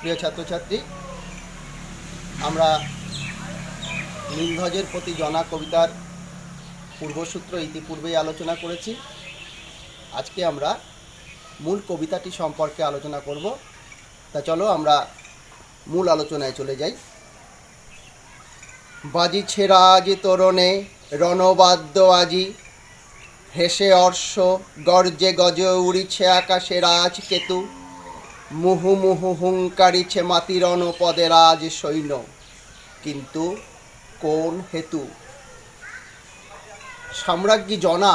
প্রিয় ছাত্রছাত্রী, আমরা নীলধ্বজের প্রতি জনা কবিতার পূর্বসূত্র ইতিপূর্বেই আলোচনা করেছি। আজকে আমরা মূল কবিতাটি সম্পর্কে আলোচনা করব। তা চলো আমরা মূল আলোচনায় চলে যাই। বাজিছে রাজ তোরণে রণবাদ্য আজি, হেসে অর্শ গর্জে গজ উড়িছে আকাশে রাজ কেতু, মুহু মুহু হুঙ্কারিছে মাতিরণ পদে রাজ সৈন্য, কিন্তু কোন হেতু? সম্রাজ্ঞী জনা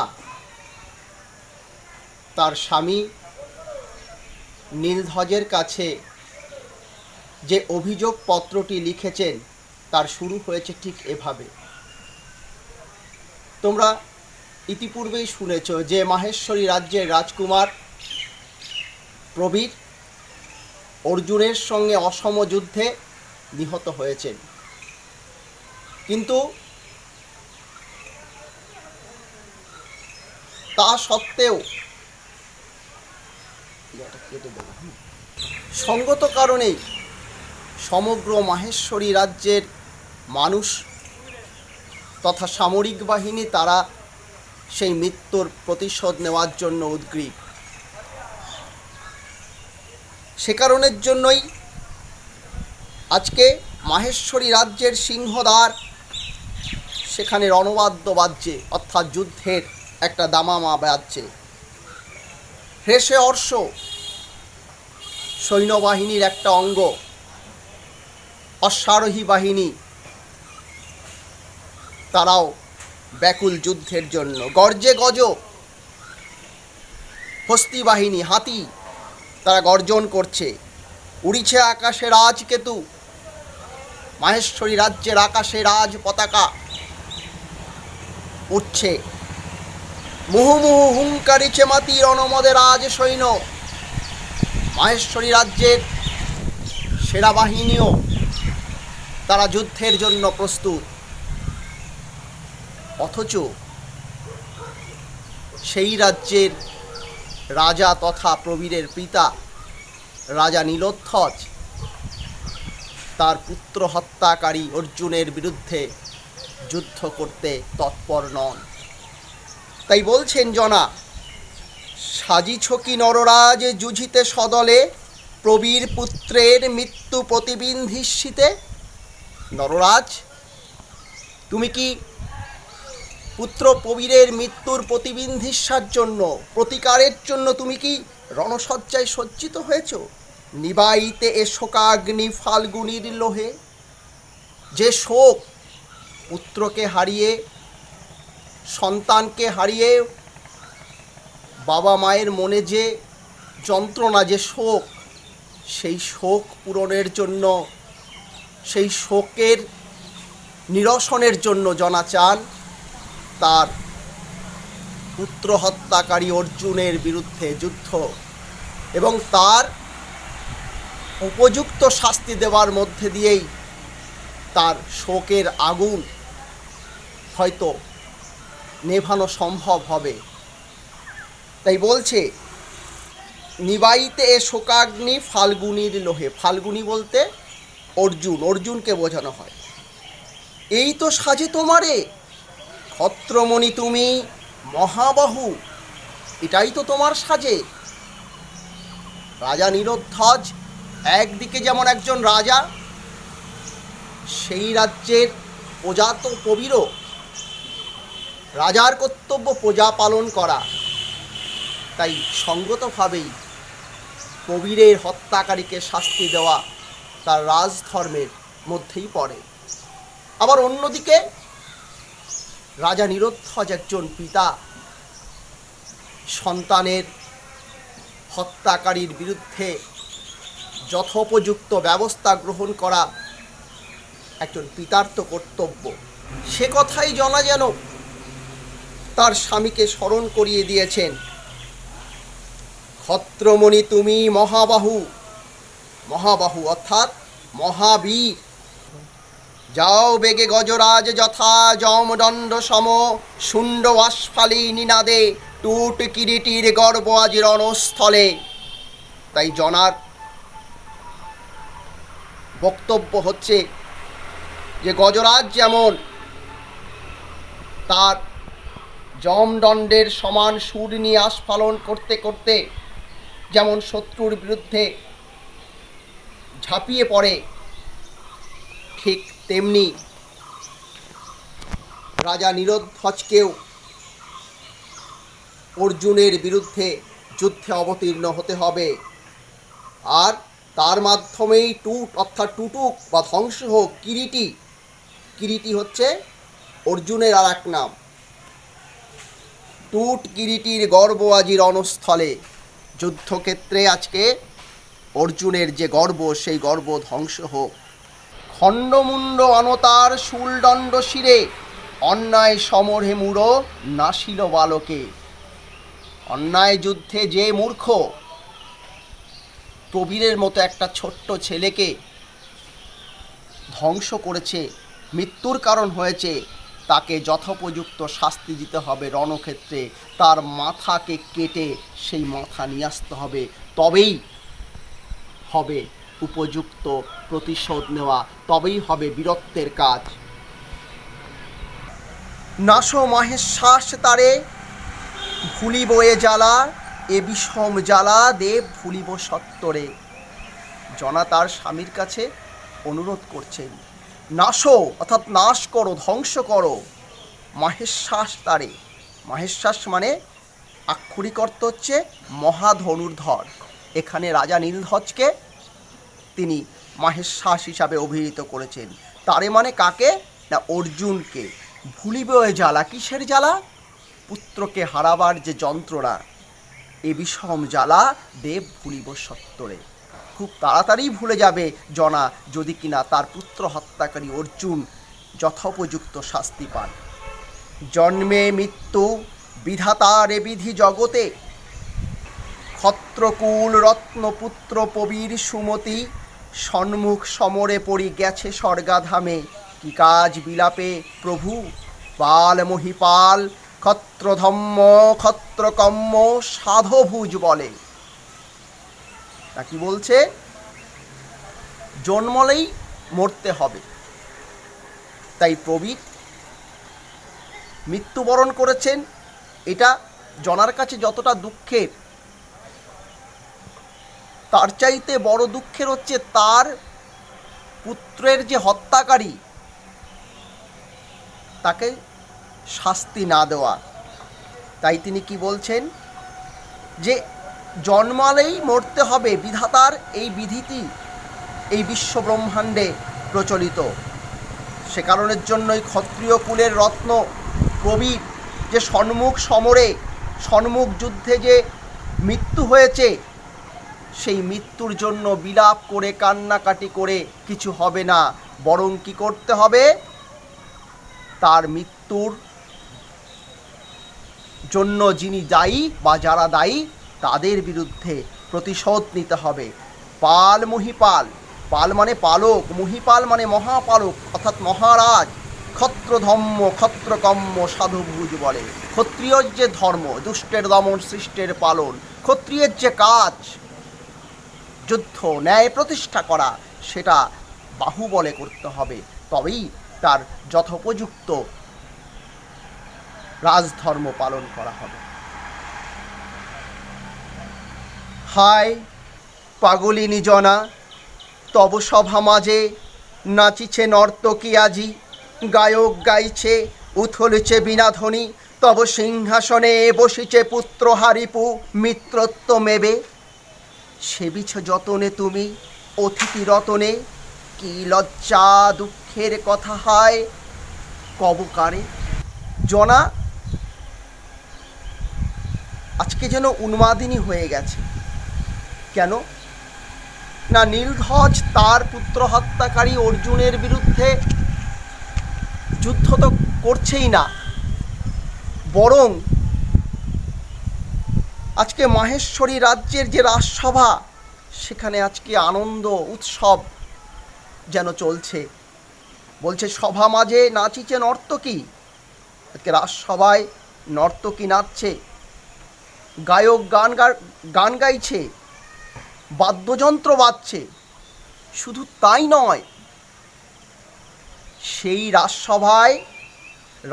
তার স্বামী নীলধ্বজের কাছে যে অভিযোগ পত্রটি লিখেছেন তার শুরু হয়েছে ঠিক এভাবে। তোমরা ইতিপূর্বেই শুনেছ যে মাহেশ্বরী রাজ্যের রাজকুমার প্রবীর অর্জুনের সঙ্গে অসম যুদ্ধে নিহত হয়েছেন, কিন্তু তা সত্ত্বেও সঙ্গত কারণেই সমগ্র মাহেশ্বরী রাজ্যের মানুষ তথা সামরিক বাহিনী তারা সেই মৃত্যুর প্রতিশোধ নেওয়ার জন্য উদ্গ্রীব। সে কারণের জন্যই আজকে মাহেশ্বরী রাজ্যের সিংহদ্বার সেখানে রণবাদ্য বাজছে, অর্থাৎ যুদ্ধের একটা দামামা বাজছে। হেসে অর্শ সৈন্যবাহিনীর একটা অঙ্গ, অশ্বারোহী বাহিনী তারাও ব্যাকুল যুদ্ধের জন্য। গর্জে গজ হস্তি বাহিনী, হাতি, তারা গর্জন করছে। উড়িছে আকাশে রাজকেতু, মাহেশ্বরী রাজ্যের আকাশে রাজ পতাকা উঠছে। মুহু মুহু হুঙ্কারিছে মাতি রণমদে রাজ সৈন্য, মাহেশ্বরী রাজ্যের সেনাবাহিনীও তারা যুদ্ধের জন্য প্রস্তুত। অথচ সেই রাজ্যের রাজা তথা প্রবীরের পিতা রাজা নীলধ্বজ তার পুত্র হত্যাকারী অর্জুনের বিরুদ্ধে যুদ্ধ করতে তৎপর নন। তাই বলছেন জনা, সাজিছ কি নররাজ যুঝিতে সদলে, প্রবীর পুত্রের মৃত্যু প্রতিবিন্ধিষ্যিতে। নররাজ, তুমি কি পুত্র প্রবীরের মৃত্যুর প্রতিবিন্ধিষ্যার জন্য, প্রতিকারের জন্য তুমি কি রণসজ্জায় সজ্জিত হয়েছ? নিবাইতে এ শোকাগ্নি ফাল্গুনির লোহে, যে শোক পুত্রকে হারিয়ে, সন্তানকে হারিয়ে বাবা মায়ের মনে যে যন্ত্রণা, যে শোক, সেই শোক পূরণের জন্য, সেই শোকের নিরসনের জন্য জনা চান তার পুত্র হত্যাকারী অর্জুনের বিরুদ্ধে যুদ্ধ এবং তার উপযুক্ত শাস্তি দেওয়ার মধ্যে দিয়েই তার শোকের আগুন হয়তো নেভানো সম্ভব হবে। তাই বলছে, নিবাইতে এ শোকাগ্নি ফাল্গুনির লোহে। ফাল্গুনি বলতে অর্জুন, অর্জুনকে বোঝানো হয়। এই তো সাজে তোমারে ক্ষত্রমণি তুমি মহাবাহু, এটাই তো তোমার সাজে। রাজা নীলধ্বজ একদিকে যেমন একজন রাজা, সেই রাজ্যের প্রজা তো প্রবীরও। রাজার কর্তব্য প্রজা পালন করা, তাই সঙ্গতভাবেই প্রবীরের হত্যাকারীকে শাস্তি দেওয়া তার রাজধর্মের মধ্যেই পড়ে। আবার অন্যদিকে রাজা নীলধ্বজ একজন পিতা, সন্তানের হত্যাকারীর বিরুদ্ধে যথোপযুক্ত ব্যবস্থা গ্রহণ করা একজন পিতার তো কর্তব্য। সে কথাই জনা যেন তার স্বামীকে স্মরণ করিয়ে দিয়েছেন। ক্ষত্রমণি তুমি মহাবাহু, মহাবাহু অর্থাৎ মহাবীর। যাও বেগে গজরাজ যথা যমদণ্ড সম, শুণ্ড আস্ফালি নিনাদে টুট কিরিটির গর্ব আজ রণস্থলে। তাই জনার বক্তব্য হচ্ছে যে গজরাজ যেমন তার যমদণ্ডের সমান সুর নিয়ে আস্ফালন করতে করতে যেমন শত্রুর বিরুদ্ধে ঝাঁপিয়ে পড়ে, ঠিক তেমনি রাজা নীরধ্বজকেও অর্জুনের বিরুদ্ধে যুদ্ধে অবতীর্ণ হতে হবে। আর তার মাধ্যমেই অর্থাৎ টুটুক বা ধ্বংস হোক কিরীটি। কিরীটি হচ্ছে অর্জুনের আর এক নাম। টুট কিরীটির গর্ব আজি রণস্থলে। যুদ্ধক্ষেত্রে আজকে অর্জুনের যে গর্ব, সেই গর্ব ধ্বংস হোক। খণ্ডমুণ্ড অনতার শূলদণ্ড শিরে, অন্যায় সমরে মূঢ় নাশিল বালকে। অন্যায় যুদ্ধে যে মূর্খ প্রবীরের মতো একটা ছোট্ট ছেলেকে ধ্বংস করেছে, মৃত্যুর কারণ হয়েছে, তাকে যথোপযুক্ত শাস্তি দিতে হবে। রণক্ষেত্রে তার মাথাকে কেটে সেই মাথা নিয়ে আসতে হবে, তবেই হবে উপযুক্ত প্রতিশোধ নেওয়া, তবেই হবে বীরত্বের কাজ। নাশো মহেশ্বাস তারে ভুলিব এ জ্বালা, এ বিষম জ্বালা দেব ভুলিব সত্তরে। জনা তার স্বামীর কাছে অনুরোধ করছেন, নাশো অর্থাৎ নাশ করো, ধ্বংস করো মহেশ্বাস তারে। মহেশ্বাস মানে আক্ষরিক অর্থ হচ্ছে মহাধনুর্ধর। এখানে রাজা নীলধ্বজকে তিনি মহেশ্বাস হিসাবে অভিহিত করেছেন। তারে মানে কাকে? না অর্জুনকে। ভুলিব এ জ্বালা, কিসের জ্বালা? পুত্রকে হারাবার যে যন্ত্রণা, এ বিষম জ্বালা দেব ভুলিব সত্তরে। খুব তাড়াতাড়ি ভুলে যাবে জনা, যদি কিনা তার পুত্র হত্যাকারী অর্জুন যথোপযুক্ত শাস্তি পান। জন্মে মৃত্যু বিধাতার এ বিধি জগতে, ক্ষত্রকুল রত্নপুত্র পবীর সুমতি। সন্মুখ সমরে পড়ি গেছে স্বর্গাধামে, কি কাজ বিলাপে প্রভু পাল মহিপাল। ক্ষত্রধম্ম ক্ষত্রকম্ম সাধভুজ বলে। তা কি বলছে? জন্মলেই মরতে হবে, তাই প্রবীর মৃত্যুবরণ করেছেন। এটা জনার কাছে যতটা দুঃখের, তার চাইতে বড় দুঃখের হচ্ছে তার পুত্রের যে হত্যাকারী, তাকে শাস্তি না দেওয়া। তাই তিনি কি বলছেন? যে জন্মালেই মরতে হবে, বিধাতার এই বিধিটি এই বিশ্ব ব্রহ্মাণ্ডে প্রচলিত। সে কারণের জন্যই ক্ষত্রিয় কুলের রত্ন প্রবীর যে সন্মুখ সমরে, সন্মুখ যুদ্ধে যে মৃত্যু হয়েছে, সেই মৃত্যুর জন্য বিলাপ করে কান্নাকাটি করে কিছু হবে না, বরং কি করতে হবে? তার মৃত্যুর জন্য যিনি দায়ী বা যারা দায়ী, তাদের বিরুদ্ধে প্রতিশোধ নিতে হবে। পাল মহিপাল, পাল মানে পালক, মহিপাল মানে মহাপালক অর্থাৎ মহারাজ। ক্ষত্রধম্ম ক্ষত্রকম্ম সাধুভুজ বলে। ক্ষত্রিয়র যে ধর্ম, দুষ্টের দমন সৃষ্টের পালন, ক্ষত্রিয়ের যে কাজ যুদ্ধ ন্যায় প্রতিষ্ঠা করা, সেটা বাহুবলে করতে হবে, তবেই তার যথোপযুক্ত রাজধর্ম পালন করা হবে। হায় পাগলিনী জনা, তব সভা মাঝে নাচিছে নর্তকী আজি। গায়ক গাইছে উথলছে বীণাধ্বনি, তব সিংহাসনে বসিছে পুত্র হারিপু মিত্রত্ব মেবে। সেবিছ যতনে তুমি অতিথি রতনে, কি লজ্জা দুঃখের কথা হয় কবকারে। জনা আজকে যেন উন্মাদিনী হয়ে গেছে। কেন না, নীলধ্বজ তার পুত্র হত্যাকারী অর্জুনের বিরুদ্ধে যুদ্ধ তো করছেই না, বরং আজকে মাহেশ্বরী রাজ্যের যে রাজসভা, সেখানে আজকে আনন্দ উৎসব যেন চলছে। বলছে সভা মাঝে নাচিছে নর্তকী। আজকে রাজসভায় নর্তকী নাচছে, গায়ক গান গাইছে, বাদ্যযন্ত্র বাজছে, শুধু তাই নয়, সেই রাজসভায়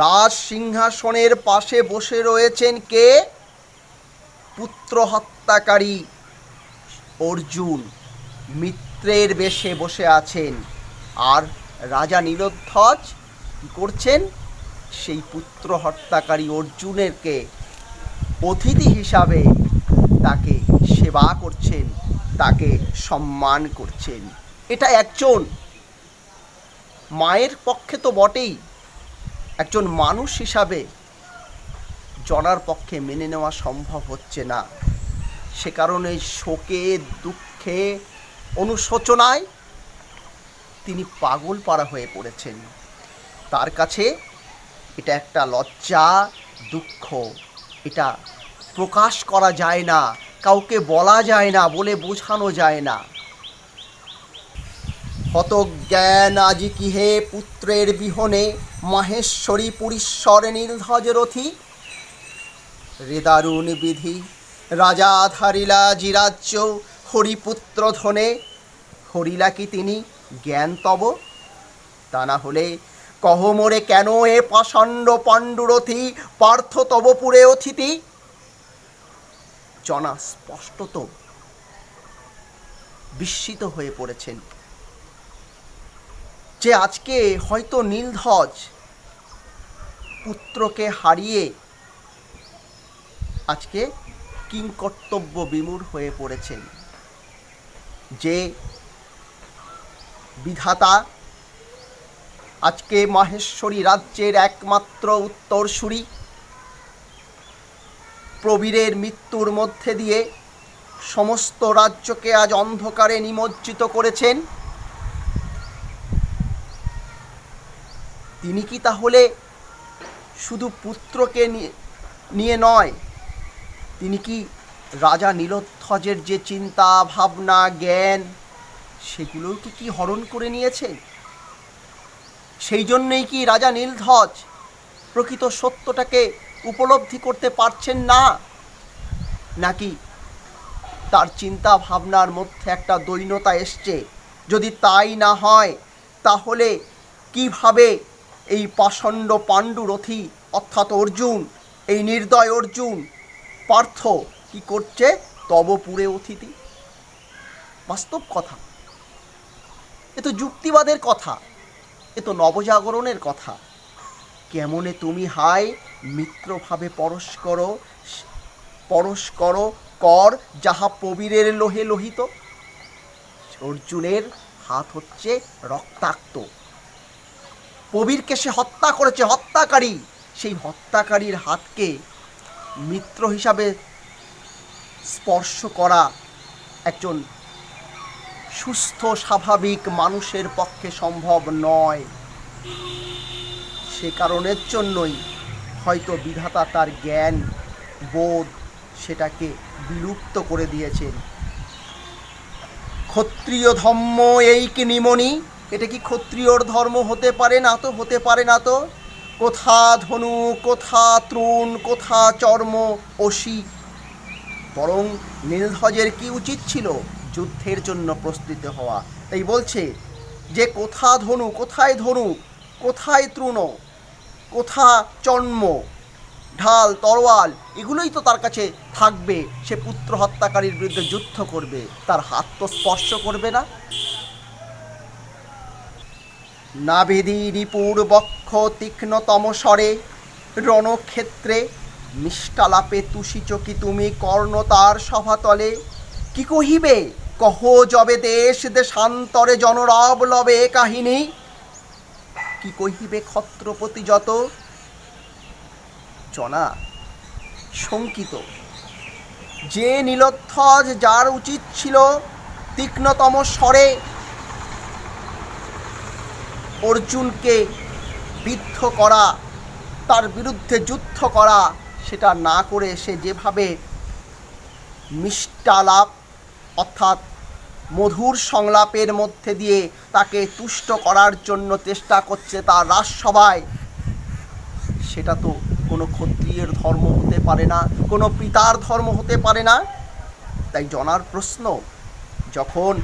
রাজ সিংহাসনের পাশে বসে রয়েছেন কে? পুত্র হত্যাকারী অর্জুন মিত্রের বেশে বসে আছেন। আর রাজা নীলধ্বজ কী করছেন? সেই পুত্র হত্যাকারী অর্জুনেরকে অতিথি হিসাবে তাকে সেবা করছেন, তাকে সম্মান করছেন। এটা একজন মায়ের পক্ষে তো বটেই, একজন মানুষ হিসাবে জনার পক্ষে মেনে নেওয়া সম্ভব হচ্ছে না। সে কারণে শোকে, দুঃখে, অনুশোচনায় তিনি পাগল পাড়া হয়ে পড়েছেন। তার কাছে এটা একটা লজ্জা, দুঃখ, এটা প্রকাশ করা যায় না, কাউকে বলা যায় না, বলে বোঝানো যায় না। হতজ্ঞান আজি কি হে পুত্রের বিহনে, মাহেশ্বরী পুরীশ্বর নীলধ্বজ রথী। হৃদারুণ বিধি রাজা ধারিলা জিরাজ্য, হরিপুত্র ধনে হরিলা কি তিনি জ্ঞান তব। তা না হলে কহ মোরে কেন এ পাষণ্ড পাণ্ডুরথী, পার্থ তবপুরে অতিথি। জনা স্পষ্টত বিস্মিত হয়ে পড়েছেন যে আজকে হয়তো নীলধ্বজ পুত্রকে হারিয়ে আজকে কিংকর্তব্য বিমূঢ় হয়ে পড়েছেন। যে বিধাতা আজকে মাহেশ্বরী রাজ্যের একমাত্র উত্তরসূরি, প্রবীরের মৃত্যুর মধ্যে দিয়ে সমস্ত রাজ্যকে আজ অন্ধকারে নিমজ্জিত করেছেন, তিনি কি তাহলে শুধু পুত্রকে নিয়ে নয়, তিনি কি রাজা নীলধ্বজের যে চিন্তা, ভাবনা, জ্ঞান, সেগুলোও কি হরণ করে নিয়েছেন? সেই জন্যই কি রাজা নীলধ্বজ প্রকৃত সত্যটাকে উপলব্ধি করতে পারছেন না? নাকি তার চিন্তা ভাবনার মধ্যে একটা দৈন্যতা এসছে? যদি তাই না হয় তাহলে কিভাবে এই পাষণ্ড পাণ্ডুরথী অর্থাৎ অর্জুন, এই নির্দয় অর্জুন পার্থ কি করছে? তবপুরে অতিথি। বাস্তব কথা, এ তো যুক্তিবাদের কথা, এ তো নবজাগরণের কথা। কেমনে তুমি হায় মিত্রভাবে পরস্পর কর যাহা প্রবীরের লোহে লোহিত। অর্জুনের হাত হচ্ছে রক্তাক্ত, প্রবীরকে সে হত্যা করেছে, হত্যাকারী। সেই হত্যাকারীর হাতকে মিত্র হিসাবে স্পর্শ করা একজন সুস্থ স্বাভাবিক মানুষের পক্ষে সম্ভব নয়। সে কারণের জন্যই হয়তো বিধাতা তার জ্ঞান বোধ সেটাকে বিলুপ্ত করে দিয়েছেন। ক্ষত্রিয় ধর্ম এই কি নিমনি? এটা কি ক্ষত্রিয়র ধর্ম হতে পারে না? তো হতে পারে না তো। কোথা ধনু, কোথা তৃণ, কোথা চর্ম অসি। বরং নীলধ্বজের কি উচিত ছিল? যুদ্ধের জন্য প্রস্তুত হওয়া। তাই বলছে যে কোথা ধনু, কোথায় ধনু, কোথায় তৃণ, কোথা চর্ম, ঢাল, তরোয়াল, এগুলোই তো তার কাছে থাকবে। সে পুত্র হত্যাকারীর বিরুদ্ধে যুদ্ধ করবে, তার হাত তো স্পর্শ করবে না। নাবেদি রিপুর বক্ষ তীক্ষ্ণতম স্বরে, রণক্ষেত্রে মিষ্টালাপে তুষিচকি তুমি কর্ণ তার সভাতলে। কি কহিবে কহ যবে দেশ দেশান্তরে জনরব লবে কাহিনী। কি কহিবে ক্ষত্রপতি যত। জনা শঙ্কিত যে নীলধ্বজ যার উচিত ছিল তীক্ষ্ণতম স্বরে অর্জুনকে বিদ্ধ করা, তার বিরুদ্ধে যুদ্ধ করা, সেটা না করে সে যেভাবে মিষ্টালাপ অর্থাৎ মধুর সংলাপের মধ্যে দিয়ে তাকে তুষ্ট করার জন্য চেষ্টা করছে তার রাজসভায়, সেটা তো কোনো ক্ষত্রিয়ের ধর্ম হতে পারে না, কোনো পিতার ধর্ম হতে পারে না। তাই জনার প্রশ্ন, যখন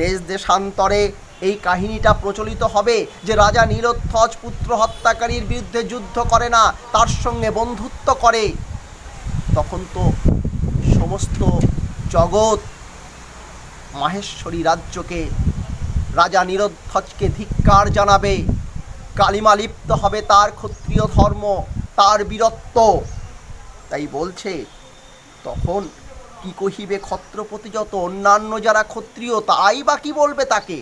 দেশ দেশান্তরে এই কাহিনীটা প্রচলিত হবে যে রাজা নীলোৎথজ পুত্র হত্যাকারীর বিরুদ্ধে যুদ্ধ করে না, তার সঙ্গে বন্ধুত্ব করে, তখন তো সমস্ত জগৎ মাহেশ্বরী রাজ্যকে, রাজা নীলোৎথজকে ধিক্কার জানাবে, কালিমা লিপ্ত হবে তার ক্ষত্রিয় ধর্ম, তার বীরত্ব। তাই বলছে তখন কি কহিবে ক্ষত্রপতি, যত অন্যান্য যারা ক্ষত্রিয় তাই বা কি বলবে তাকে।